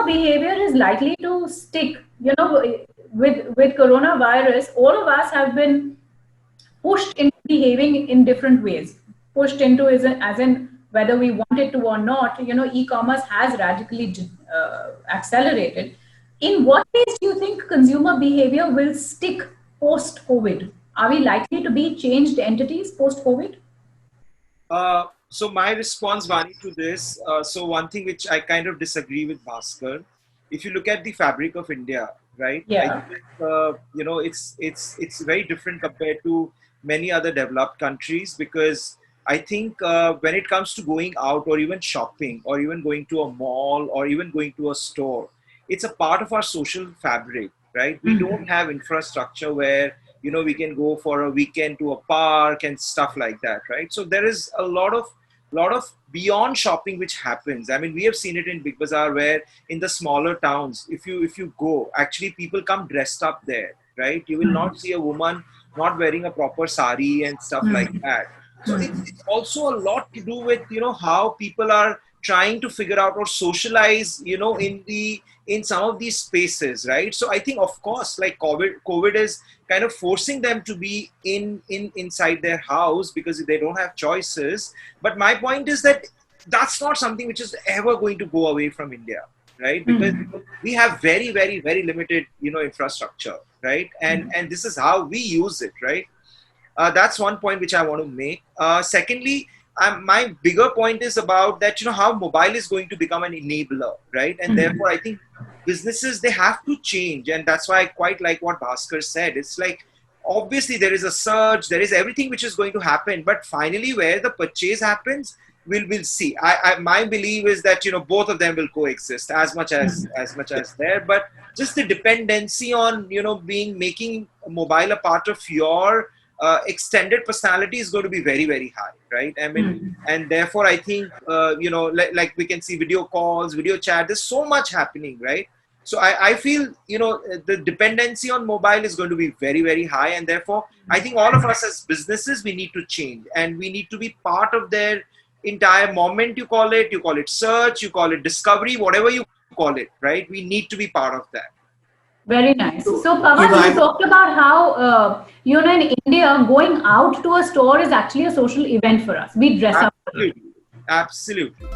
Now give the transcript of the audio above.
consumer behavior is likely to stick. You know, with coronavirus, all of us have been pushed into behaving in different ways. Pushed into as in whether we want it to or not. You know, e-commerce has radically accelerated. In what ways do you think consumer behavior will stick post-COVID? Are we likely to be changed entities post-COVID? So my response, Vani, to this, so one thing which I kind of disagree with Bhaskar, if you look at the fabric of India, right? I Yeah. think it's very different compared to many other developed countries because I think when it comes to going out or even shopping or even going to a mall or even going to a store, it's a part of our social fabric, right? We don't have infrastructure where we can go for a weekend to a park and stuff like that, right? So there is a lot of beyond shopping which happens. I mean, we have seen it in Big Bazaar where in the smaller towns, if you go, actually people come dressed up there, right? You will not see a woman not wearing a proper sari and stuff like that. So it's also a lot to do with how people are trying to figure out or socialize in some of these spaces, right? So I think, of course, like covid is kind of forcing them to be inside their house because they don't have choices. But my point is that that's not something which is ever going to go away from India, right? Because we have very, very, very limited infrastructure, right? And this is how we use it, right? That's one point which I want to make. Secondly, my bigger point is about that, how mobile is going to become an enabler, right? And therefore, I think businesses, they have to change. And that's why I quite like what Bhaskar said. It's like, obviously, there is a surge, there is everything which is going to happen. But finally, where the purchase happens, we'll see. My belief is that, both of them will coexist as much as there. But just the dependency on, making mobile a part of your extended personality is going to be very, very high, right? I mean, and therefore I think like we can see video calls, video chat, there's so much happening, right? So I feel the dependency on mobile is going to be very, very high, and therefore I think all of us as businesses, we need to change and we need to be part of their entire moment. You call it search, you call it discovery, whatever you call it, right? We need to be part of that. Very nice. So, Okay, Pawan, you talked about how, in India, going out to a store is actually a social event for us. We dress up. Absolutely. Absolutely.